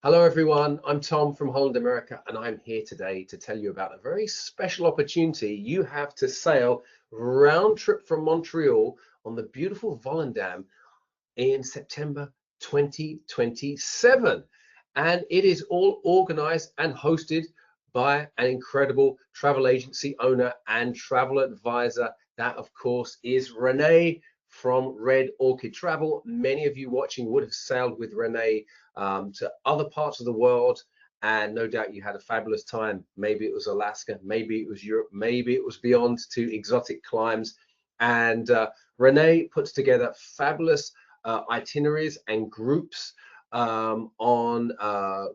Hello everyone, I'm Tom from Holland America and I'm here today to tell you about a very special opportunity you have to sail round trip from Montreal on the beautiful Volendam in September 2027. And it is all organized and hosted by an incredible travel agency owner and travel advisor. That, of course, is Renee from Red Orchid Travel. Many of you watching would have sailed with Renee to other parts of the world, and no doubt you had a fabulous time. Maybe it was Alaska, maybe it was Europe, maybe it was beyond to exotic climes. And Renee puts together fabulous itineraries and groups on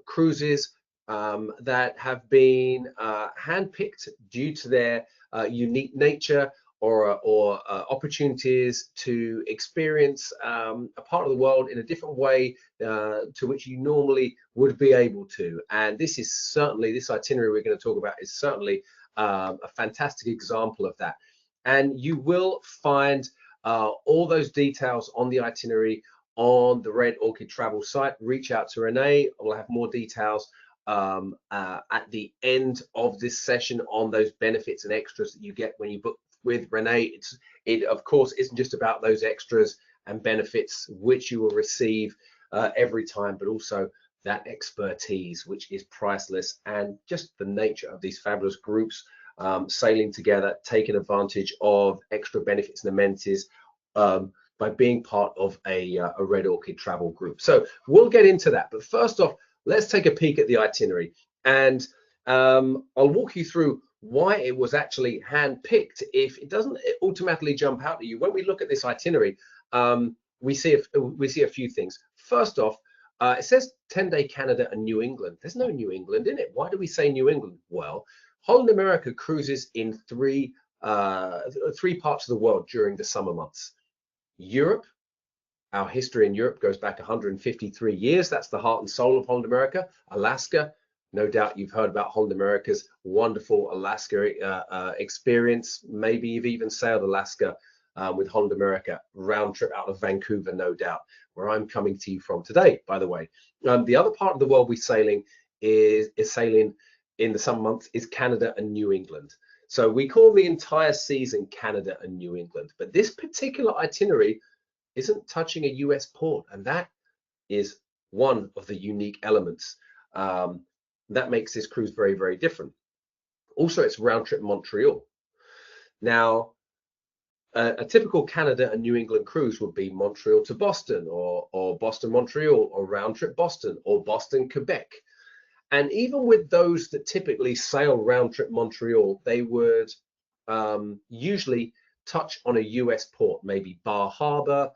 cruises that have been handpicked due to their unique nature or opportunities to experience a part of the world in a different way to which you normally would be able to. And this itinerary we're going to talk about is certainly a fantastic example of that. And you will find all those details on the itinerary on the Red Orchid Travel site. Reach out to Renee. We'll have more details at the end of this session on those benefits and extras that you get when you book with Renee. It of course isn't just about those extras and benefits which you will receive every time, but also that expertise which is priceless, and just the nature of these fabulous groups sailing together, taking advantage of extra benefits and amenities by being part of a Red Orchid Travel group. So we'll get into that, but first off, let's take a peek at the itinerary, and I'll walk you through why it was actually hand-picked. If it doesn't automatically jump out at you when we look at this itinerary, we see a few things. First off, it says 10-day Canada and New England. There's no New England in it. Why do we say New England? Well, Holland America cruises in three parts of the world during the summer months. Europe. Our history in Europe goes back 153 years. That's the heart and soul of Holland America. Alaska, no doubt you've heard about Holland America's wonderful Alaska experience. Maybe you've even sailed Alaska with Holland America, round trip out of Vancouver, no doubt, where I'm coming to you from today, by the way. The other part of the world we're sailing is sailing in the summer months is Canada and New England. So we call the entire season Canada and New England. But this particular itinerary isn't touching a US port, and that is one of the unique elements that makes this cruise very, very different. Also, it's round trip Montreal. Now, a typical Canada and New England cruise would be Montreal to Boston, or Boston Montreal, or round trip Boston, or Boston Quebec. And even with those that typically sail round trip Montreal, they would usually touch on a US port, maybe Bar Harbor,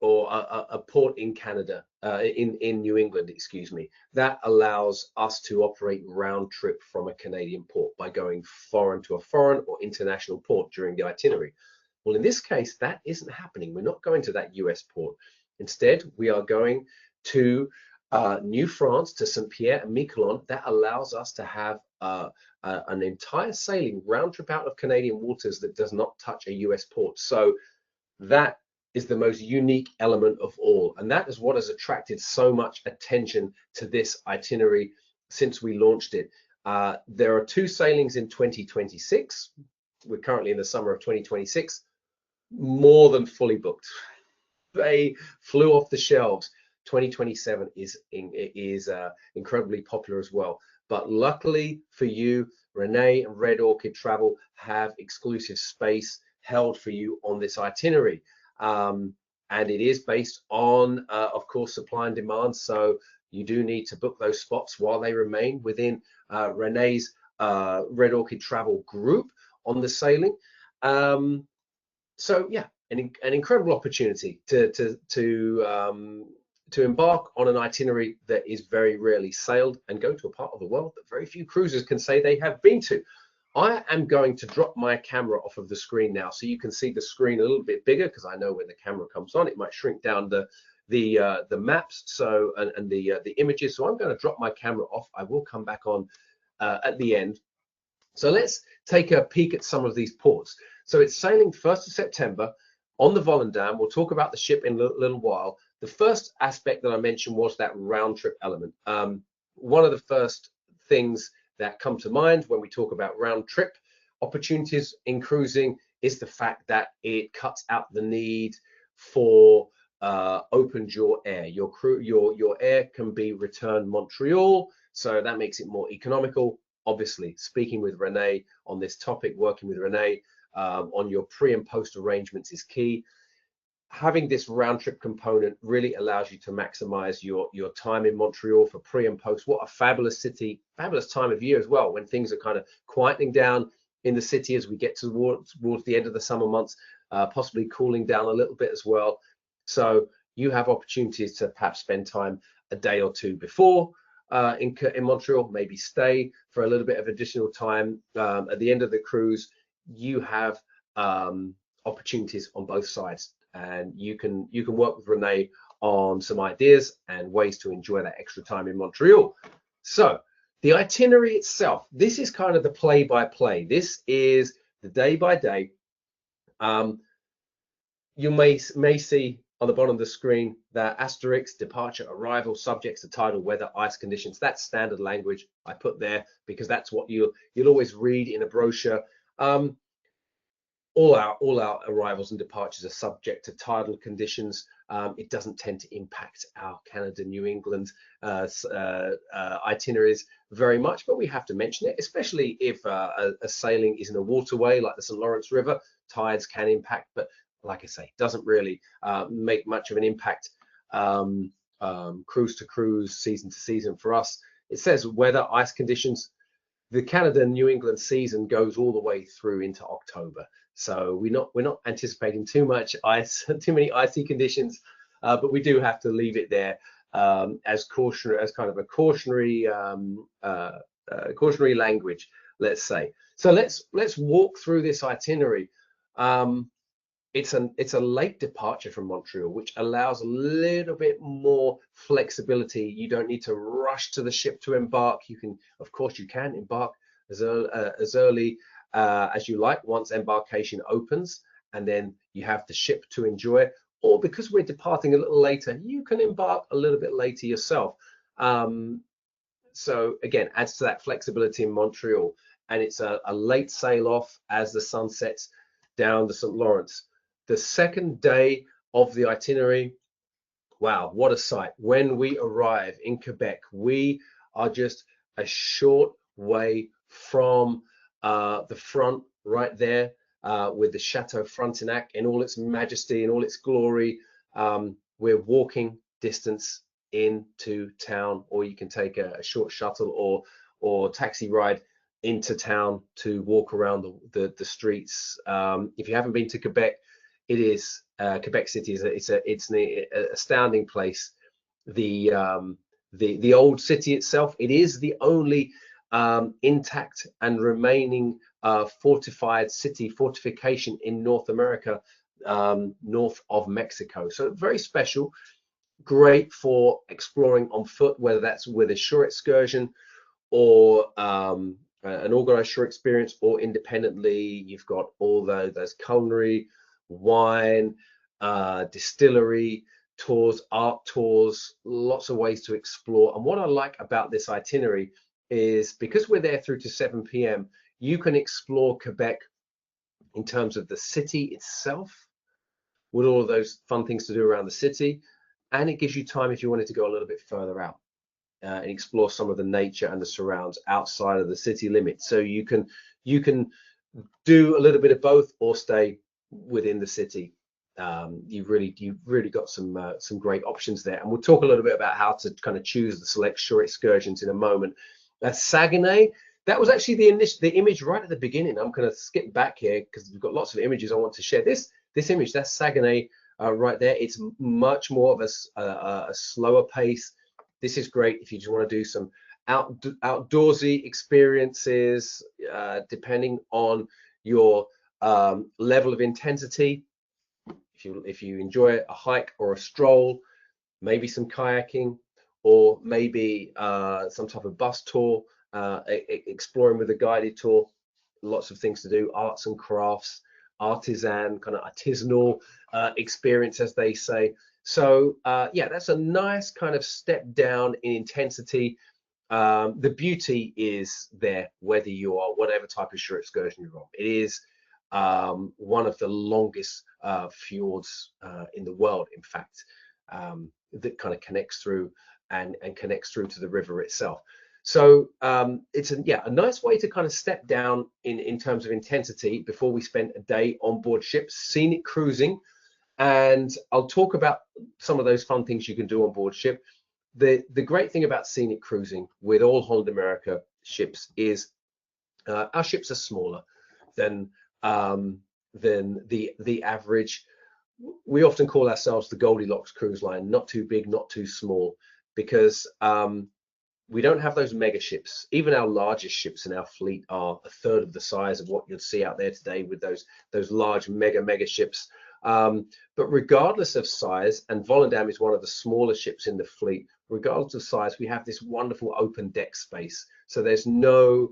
or a port in Canada, in New England, excuse me. That allows us to operate round trip from a Canadian port by going foreign to a foreign or international port during the itinerary. Well, in this case, that isn't happening. We're not going to that US port. Instead, we are going to New France, to St. Pierre and Miquelon. That allows us to have an entire sailing round trip out of Canadian waters that does not touch a US port. So that is the most unique element of all, and that is what has attracted so much attention to this itinerary since we launched it. There are 2 sailings in 2026. We're currently in the summer of 2026, more than fully booked. They flew off the shelves. 2027 is incredibly popular as well. But luckily for you, Renee and Red Orchid Travel have exclusive space held for you on this itinerary. And it is based on, of course, supply and demand. So you do need to book those spots while they remain within Renee's Red Orchid Travel group on the sailing. So yeah, an incredible opportunity to embark on an itinerary that is very rarely sailed and go to a part of the world that very few cruisers can say they have been to. I am going to drop my camera off of the screen now so you can see the screen a little bit bigger, because I know when the camera comes on it might shrink down the maps and the images. So I'm going to drop my camera off. I will come back on at the end. So let's take a peek at some of these ports. So it's sailing 1st of September on the Volendam. We'll talk about the ship in a little while. The first aspect that I mentioned was that round trip element. One of the first things that come to mind when we talk about round trip opportunities in cruising is the fact that it cuts out the need for open jaw air. Your air can be returned Montreal, so that makes it more economical. Obviously, speaking with Renee on this topic, working with Renee on your pre and post arrangements is key. Having this round trip component really allows you to maximize your time in Montreal for pre and post. What a fabulous city, fabulous time of year as well, when things are kind of quietening down in the city as we get towards the end of the summer months, possibly cooling down a little bit as well. So you have opportunities to perhaps spend time a day or two before in Montreal, maybe stay for a little bit of additional time at the end of the cruise. You have opportunities on both sides, and you can work with Renee on some ideas and ways to enjoy that extra time in Montreal. So the itinerary itself, this is kind of the play-by-play. This is the day-by-day. You may see on the bottom of the screen that asterisk, departure, arrival, subjects to tidal, weather, ice conditions. That's standard language I put there because that's what you'll always read in a brochure. All our arrivals and departures are subject to tidal conditions. It doesn't tend to impact our Canada, New England itineraries very much, but we have to mention it, especially if a sailing is in a waterway like the St. Lawrence River. Tides can impact, but like I say, doesn't really make much of an impact cruise to cruise, season to season for us. It says weather, ice conditions. The Canada New England season goes all the way through into October, so we're not anticipating too much ice, too many icy conditions, but we do have to leave it there as kind of a cautionary language, let's say. So let's walk through this itinerary. It's a late departure from Montreal, which allows a little bit more flexibility. You don't need to rush to the ship to embark. Of course, you can embark as early as you like once embarkation opens, and then you have the ship to enjoy. Or because we're departing a little later, you can embark a little bit later yourself. So again, adds to that flexibility in Montreal. And it's a late sail off as the sun sets down the St. Lawrence. The second day of the itinerary, wow, what a sight. When we arrive in Quebec, we are just a short way from the front right there with the Chateau Frontenac in all its majesty and all its glory. We're walking distance into town, or you can take a short shuttle or taxi ride into town to walk around the streets. If you haven't been to Quebec, it is Quebec City it's an astounding place. The old city itself, it is the only intact and remaining fortified city fortification in North America, north of Mexico. So very special, great for exploring on foot, whether that's with a shore excursion or an organized shore experience, or independently. You've got all those culinary, wine, distillery tours, art tours, lots of ways to explore. And what I like about this itinerary is because we're there through to 7 p.m, you can explore Quebec in terms of the city itself, with all of those fun things to do around the city, and it gives you time if you wanted to go a little bit further out and explore some of the nature and the surrounds outside of the city limits. So you can do a little bit of both or stay within the city. You've really got some great options there, and we'll talk a little bit about how to kind of choose the select shore excursions in a moment. Saguenay, that was actually the image right at the beginning. I'm going to skip back here because we've got lots of images I want to share. This image, that's Saguenay right there. It's much more of a slower pace. This is great if you just want to do some outdoorsy experiences, depending on your level of intensity. If you enjoy a hike or a stroll, maybe some kayaking, or maybe some type of bus tour, exploring with a guided tour, lots of things to do, arts and crafts, artisanal experience, as they say. So yeah, that's a nice kind of step down in intensity. The beauty is there, whether you are whatever type of shore excursion you're on. It is one of the longest fjords in the world, in fact, that kind of connects through and connects through to the river itself. So it's a nice way to kind of step down in terms of intensity before we spend a day on board ship, scenic cruising. And I'll talk about some of those fun things you can do on board ship. The great thing about scenic cruising with all Holland America ships is our ships are smaller than the average. We often call ourselves the Goldilocks cruise line, not too big, not too small, because we don't have those mega ships. Even our largest ships in our fleet are a third of the size of what you'd see out there today with those large mega ships. But regardless of size, and Volendam is one of the smaller ships in the fleet, regardless of size, we have this wonderful open deck space. So there's no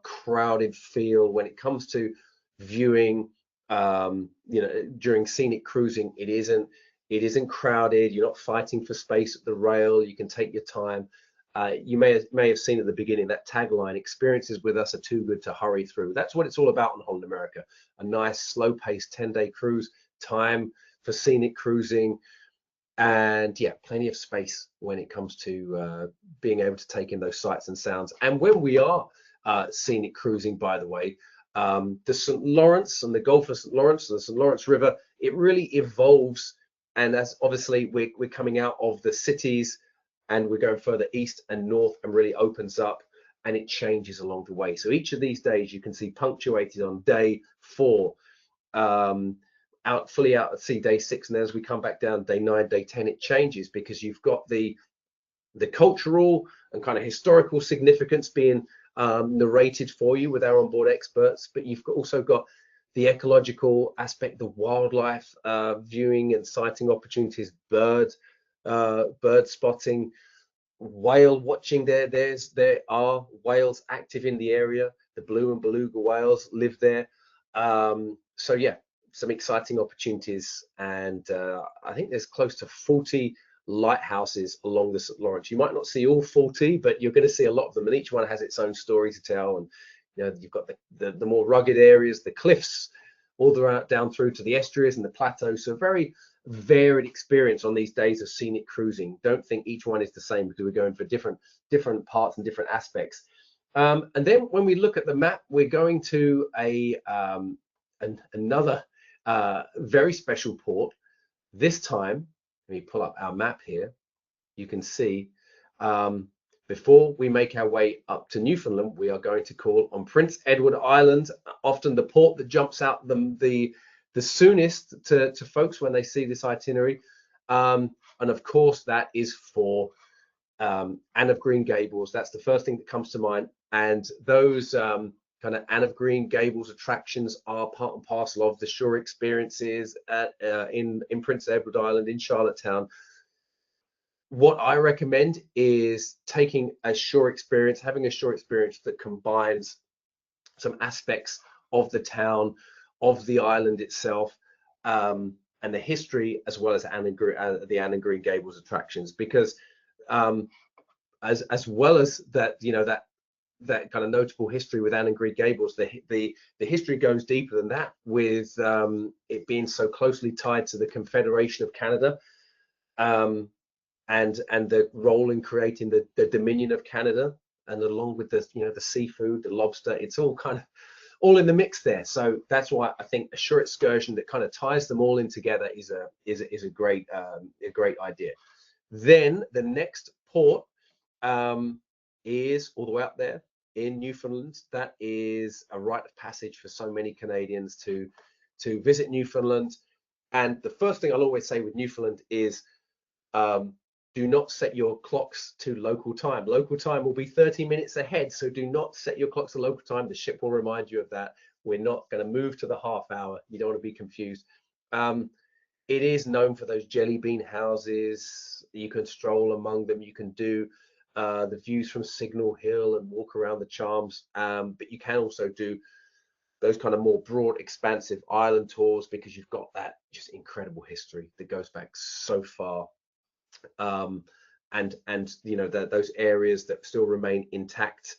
crowded feel when it comes to viewing. During scenic cruising, it isn't crowded. You're not fighting for space at the rail. You can take your time. You may have seen at the beginning that tagline, experiences with us are too good to hurry through. That's what it's all about in Holland America. A nice slow-paced 10-day cruise, time for scenic cruising, and yeah, plenty of space when it comes to being able to take in those sights and sounds. And when we are scenic cruising, by the way, the St. Lawrence and the Gulf of St. Lawrence, the St. Lawrence River, it really evolves. And as obviously we're coming out of the cities and we're going further east and north, and really opens up, and it changes along the way. So each of these days you can see punctuated on day 4, fully out at sea, day 6, and then as we come back down, day 9, day 10, it changes, because you've got the cultural and kind of historical significance being narrated for you with our onboard experts, but you've also got the ecological aspect, the wildlife viewing and sighting opportunities, bird spotting, whale watching. There are whales active in the area. The blue and beluga whales live there. So yeah, some exciting opportunities, and I think there's close to 40 lighthouses along the St. Lawrence. You might not see all 40, but you're going to see a lot of them, and each one has its own story to tell. And you've got the more rugged areas, the cliffs, all the way down through to the estuaries and the plateaus. So very varied experience on these days of scenic cruising. Don't think each one is the same, because we're going for different parts and different aspects. And then when we look at the map, we're going to another very special port. This time, let me pull up our map here. You can see before we make our way up to Newfoundland, we are going to call on Prince Edward Island, often the port that jumps out the soonest to folks when they see this itinerary. And of course, that is for Anne of Green Gables. That's the first thing that comes to mind. And those kind of Anne of Green Gables attractions are part and parcel of the shore experiences in Prince Edward Island, in Charlottetown. What I recommend is taking a shore experience, having a shore experience that combines some aspects of the town, of the island itself, and the history, as well as the Anne and Green Gables attractions. Because as well as that, that kind of notable history with Anne and Green Gables, the history goes deeper than that, with it being so closely tied to the Confederation of Canada, and the role in creating the Dominion of Canada, and along with the seafood, the lobster, it's all kind of all in the mix there. So that's why I think a shore excursion that kind of ties them all in together is a great idea. Then the next port is all the way up there in Newfoundland. That is a rite of passage for so many Canadians to visit Newfoundland. And the first thing I'll always say with Newfoundland is do not set your clocks to local time. Local time will be 30 minutes ahead, so do not set your clocks to local time. The ship will remind you of that. We're not going to move to the half hour. You don't want to be confused. It is known for those jelly bean houses. You can stroll among them. You can do the views from Signal Hill and walk around the Charms, but you can also do those kind of more broad, expansive island tours, because you've got that just incredible history that goes back so far. And you know, those areas that still remain intact.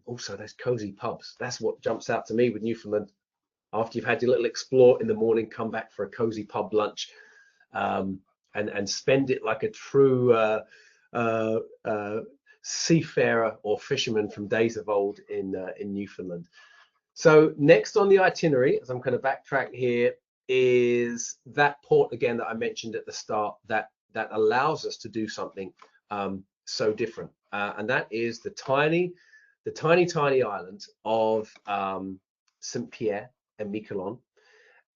Also those cozy pubs, that's what jumps out to me with Newfoundland. After you've had your little explore in the morning, come back for a cozy pub lunch, and spend it like a true seafarer or fisherman from days of old in Newfoundland. So next on the itinerary, as I'm going to backtrack here, is that port again that I mentioned at the start, that allows us to do something so different, and that is the tiny island of St. Pierre and Miquelon.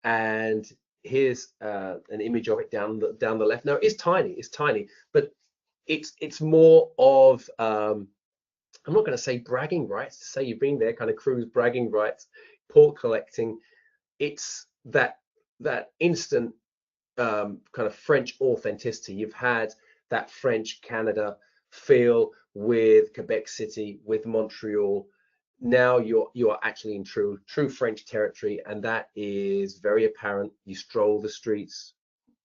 And here's an image of it down the left. Now it's tiny, but it's more of I'm not going to say bragging rights, to say you've been there, kind of cruise bragging rights, port collecting. It's that instant kind of French authenticity. You've had that French Canada feel with Quebec City, with Montreal. Now you are actually in true French territory, and that is very apparent. You stroll the streets,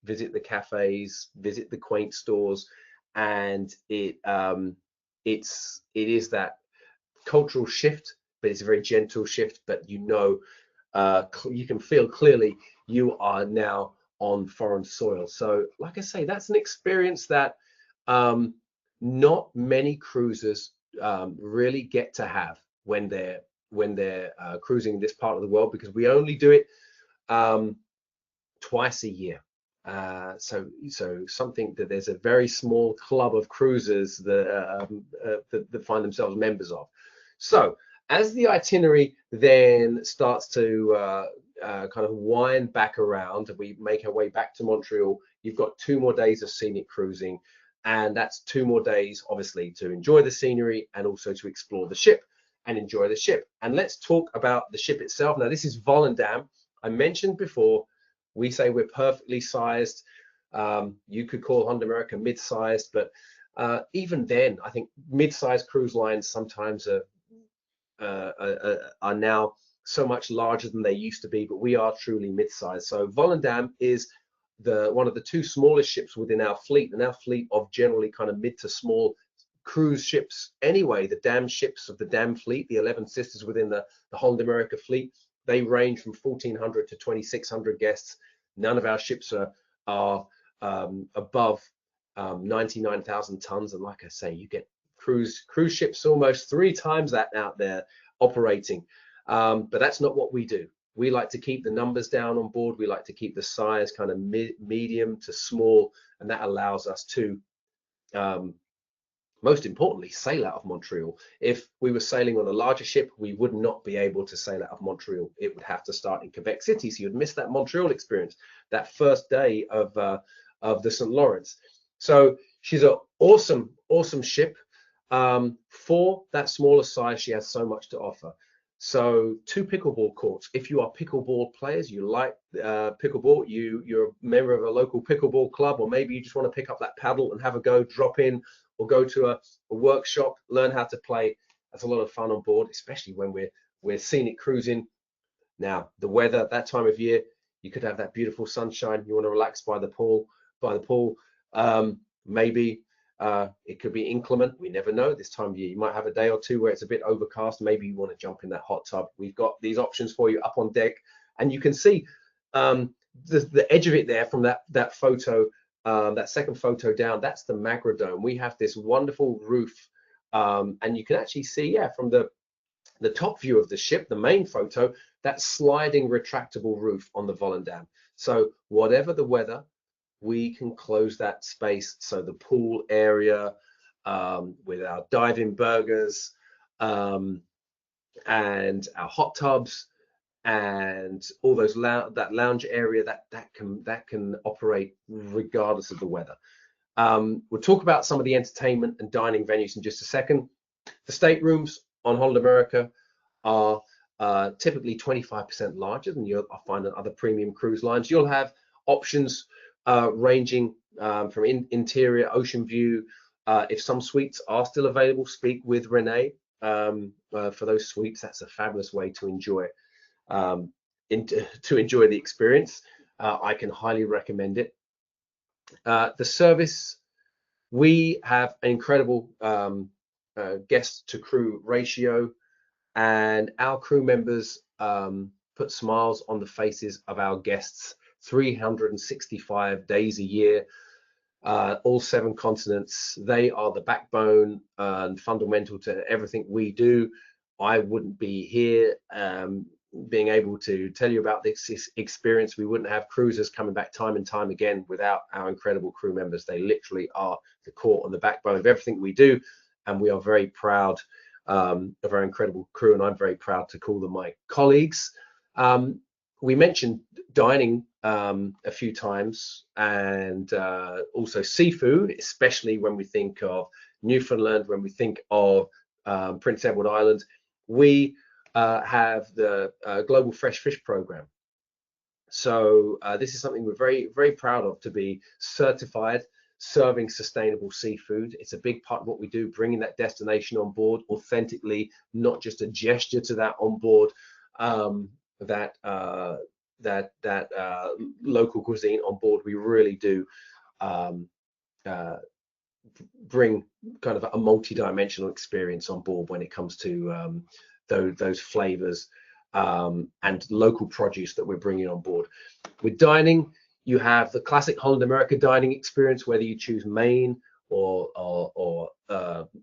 visit the cafes, visit the quaint stores, and it is that cultural shift, but it's a very gentle shift. But you know, you can feel clearly you are now on foreign soil. So like I say, that's an experience that not many cruisers really get to have when they're cruising this part of the world, because we only do it twice a year. So something that there's a very small club of cruisers that find themselves members of. So as the itinerary then starts to kind of wind back around, and we make our way back to Montreal, you've got 2 more days of scenic cruising, and that's 2 more days obviously to enjoy the scenery and also to explore the ship and enjoy the ship. And let's talk about the ship itself. Now this is Volendam. I mentioned before, we say we're perfectly sized. You could call Holland America mid-sized, but even then, I think mid-sized cruise lines sometimes are now so much larger than they used to be, but we are truly mid-sized. So Volendam is one of the 2 smallest ships within our fleet, and our fleet of generally kind of mid to small cruise ships anyway. The dam ships of the dam fleet, the 11 sisters within the Holland America fleet, they range from 1,400 to 2,600 guests. None of our ships are above 99,000 tons, and like I say, you get cruise ships almost 3 times that out there operating. But that's not what we do. We like to keep the numbers down on board. We like to keep the size kind of medium to small, and that allows us to most importantly, sail out of Montreal. If we were sailing on a larger ship, we would not be able to sail out of Montreal. It would have to start in Quebec City, so you'd miss that Montreal experience, that first day of the St. Lawrence. So she's an awesome ship. For that smaller size, she has so much to offer. So 2 pickleball courts. If you are pickleball players, you like pickleball, you're a member of a local pickleball club, or maybe you just want to pick up that paddle and have a go, drop in, or go to a workshop, learn how to play. That's a lot of fun on board, especially when we're scenic cruising. Now, the weather that time of year, you could have that beautiful sunshine. You want to relax by the pool. Maybe it could be inclement. We never know this time of year. You might have a day or 2 where it's a bit overcast. Maybe you want to jump in that hot tub. We've got these options for you up on deck, and you can see the edge of it there from that photo. That second photo down, that's the Magradome. We have this wonderful roof, and you can actually see, yeah, from the top view of the ship, the main photo, that sliding retractable roof on the Volendam. So whatever the weather, we can close that space. So the pool area with our diving burgers and our hot tubs and all those that lounge area, that can operate regardless of the weather. We'll talk about some of the entertainment and dining venues in just a second. The staterooms on Holland America are typically 25% larger than you'll find on other premium cruise lines. You'll have options ranging from interior, ocean view. If some suites are still available, speak with Renee for those suites. That's a fabulous way to enjoy it. to enjoy the experience. I can highly recommend it. The service, we have an incredible guest to crew ratio, and our crew members put smiles on the faces of our guests 365 days a year, all 7 continents. They are the backbone and fundamental to everything we do. I wouldn't be here being able to tell you about this experience. We wouldn't have cruisers coming back time and time again without our incredible crew members. They literally are the core and the backbone of everything we do, and we are very proud of our incredible crew, and I'm very proud to call them my colleagues. We mentioned dining a few times, and also seafood, especially when we think of Newfoundland, when we think of Prince Edward Island. We have the Global Fresh Fish Program. So this is something we're very, very proud of, to be certified serving sustainable seafood. It's a big part of what we do, bringing that destination on board authentically, not just a gesture to that on board, that local cuisine on board. We really do bring kind of a multi-dimensional experience on board when it comes to those flavors and local produce that we're bringing on board. With dining, you have the classic Holland America dining experience, whether you choose main or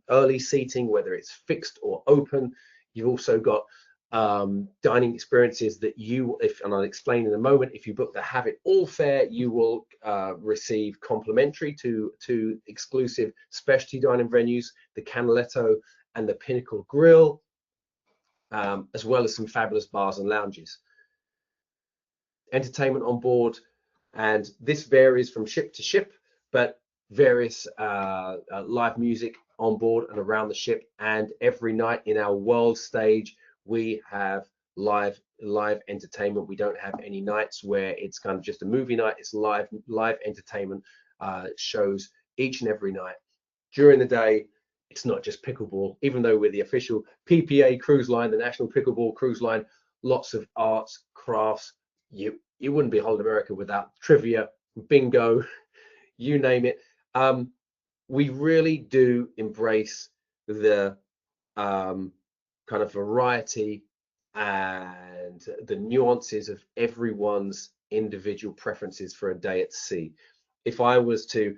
early seating, whether it's fixed or open. You've also got dining experiences that and I'll explain in a moment, if you book the Have It All fare, you will receive complimentary to exclusive specialty dining venues, the Canaletto and the Pinnacle Grill, as well as some fabulous bars and lounges. Entertainment on board, and this varies from ship to ship, but various live music on board and around the ship. And every night in our world stage, we have live entertainment. We don't have any nights where it's kind of just a movie night. It's live entertainment shows each and every night. During the day, it's not just pickleball, even though we're the official PPA cruise line, the National Pickleball Cruise Line. Lots of arts, crafts. You wouldn't be Holland America without trivia, bingo, you name it. We really do embrace the kind of variety and the nuances of everyone's individual preferences for a day at sea. If I was to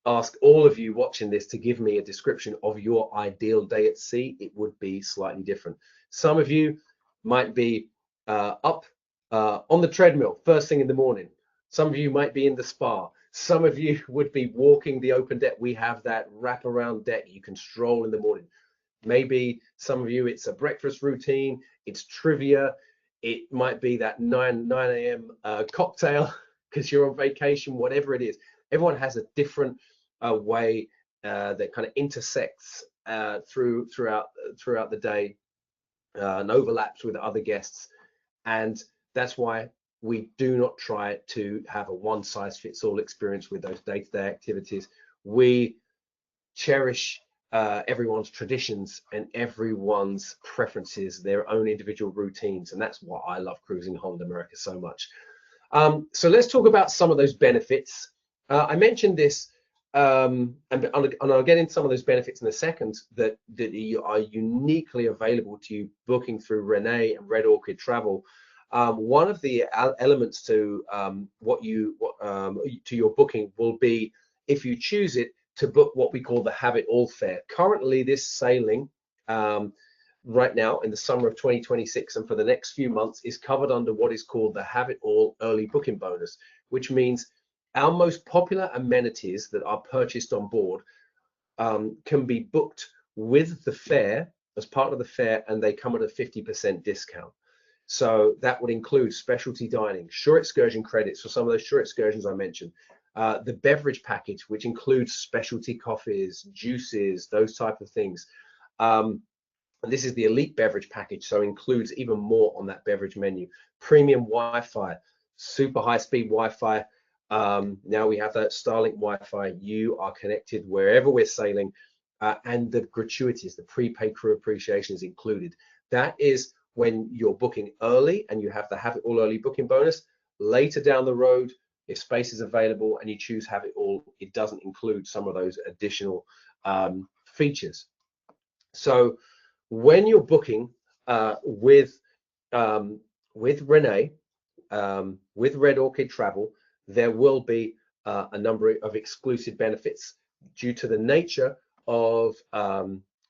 ask all of you watching this to give me a description of your ideal day at sea, it would be slightly different. Some of you might be up on the treadmill first thing in the morning. Some of you might be in the spa. Some of you would be walking the open deck. We have that wraparound deck. You can stroll in the morning. Maybe some of you, it's a breakfast routine, it's trivia. It might be that 9 a.m. Cocktail because you're on vacation, whatever it is. Everyone has a different way that kind of intersects throughout the day and overlaps with other guests. And that's why we do not try to have a one-size-fits-all experience with those day-to-day activities. We cherish everyone's traditions and everyone's preferences, their own individual routines, and that's why I love cruising Holland America so much. So let's talk about some of those benefits. I mentioned this, and I'll get into some of those benefits in a second that are uniquely available to you booking through Renee and Red Orchid Travel. One of the elements to to your booking will be, if you choose it, to book what we call the Have It All fare. Currently, this sailing right now in the summer of 2026 and for the next few months is covered under what is called the Have It All early booking bonus, which means our most popular amenities that are purchased on board can be booked with the fare as part of the fare, and they come at a 50% discount. So that would include specialty dining, shore excursion credits for some of those shore excursions I mentioned, the beverage package, which includes specialty coffees, juices, those type of things. And this is the elite beverage package, so includes even more on that beverage menu. Premium Wi-Fi, super high-speed Wi-Fi. Now we have that Starlink Wi-Fi. You are connected wherever we're sailing, and the gratuities, the prepaid crew appreciation is included. That is when you're booking early and you have the have it all early booking bonus. Later down the road, if space is available and you choose have it all, it doesn't include some of those additional features. So when you're booking with Renee, with Red Orchid Travel, there will be a number of exclusive benefits due to the nature of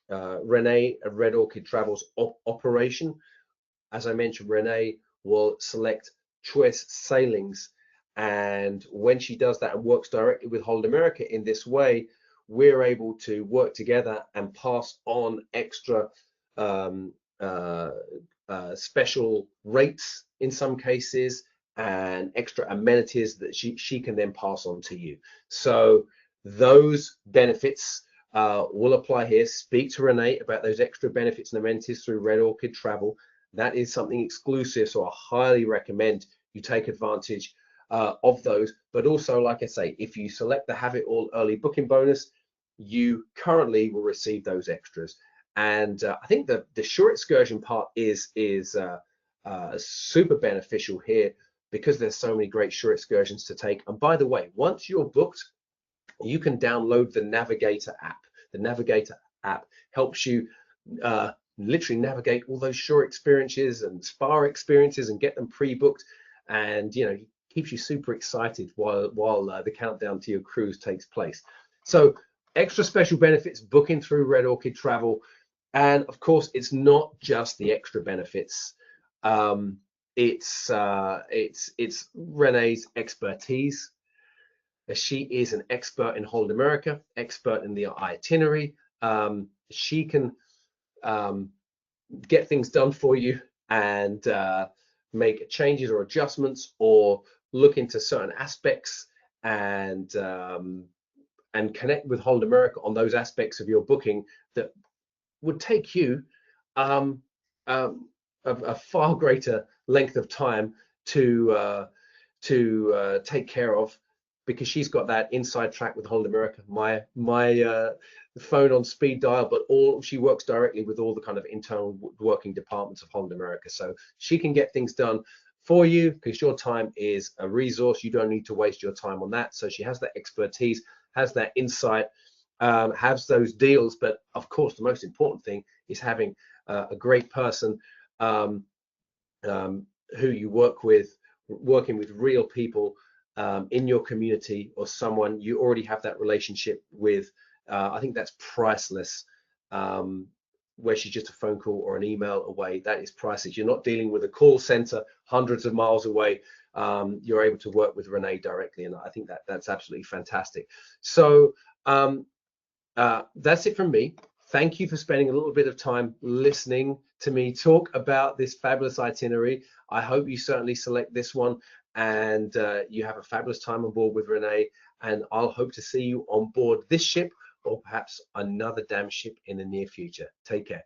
Renee and Red Orchid Travel's operation. As I mentioned, Renee will select choice sailings, and when she does that and works directly with Holland America in this way, we're able to work together and pass on extra special rates in some cases and extra amenities that she can then pass on to you. So those benefits will apply here. Speak to Renee about those extra benefits and amenities through Red Orchid Travel. That is something exclusive, so I highly recommend you take advantage of those. But also, like I say, if you select the have it all early booking bonus, you currently will receive those extras. And I think the shore excursion part is super beneficial here because there's so many great shore excursions to take. And by the way, once you're booked, you can download the Navigator app. The Navigator app helps you literally navigate all those shore experiences and spa experiences and get them pre-booked, and you know, keeps you super excited while the countdown to your cruise takes place. So extra special benefits booking through Red Orchid Travel. And of course, it's not just the extra benefits. It's Renee's expertise. She is an expert in Holland America, expert in the itinerary. She can get things done for you and make changes or adjustments or look into certain aspects and connect with Holland America on those aspects of your booking that would take you a far greater length of time to take care of, because she's got that inside track with Holland America. My phone on speed dial, but she works directly with all the kind of internal working departments of Holland America, so she can get things done for you because your time is a resource. You don't need to waste your time on that. So she has that expertise, has that insight, has those deals, but of course the most important thing is having a great person who you work with, working with real people in your community, or someone you already have that relationship with. I think that's priceless. Where she's just a phone call or an email away, that is priceless. You're not dealing with a call center hundreds of miles away. You're able to work with Renee directly, and I think that's absolutely fantastic. So that's it from me. Thank you for spending a little bit of time listening to me talk about this fabulous itinerary. I hope you certainly select this one and you have a fabulous time on board with Renee, and I'll hope to see you on board this ship or perhaps another damn ship in the near future. Take care.